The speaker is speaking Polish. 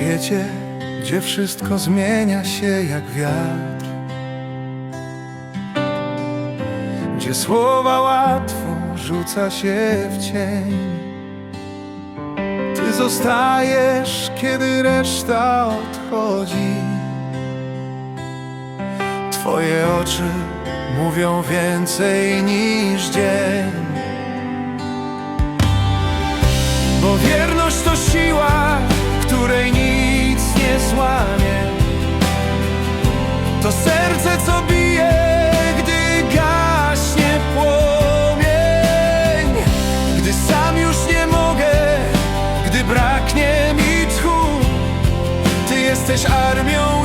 świecie, gdzie wszystko zmienia się jak wiatr, gdzie słowa łatwo rzuca się w cień, Ty zostajesz, kiedy reszta odchodzi. Twoje oczy mówią więcej niż dzień, bo wierność to siła, której nic nie złamie. To serce, co bije, gdy gaśnie płomień, gdy sam już nie mogę, gdy braknie mi tchu. Ty jesteś armią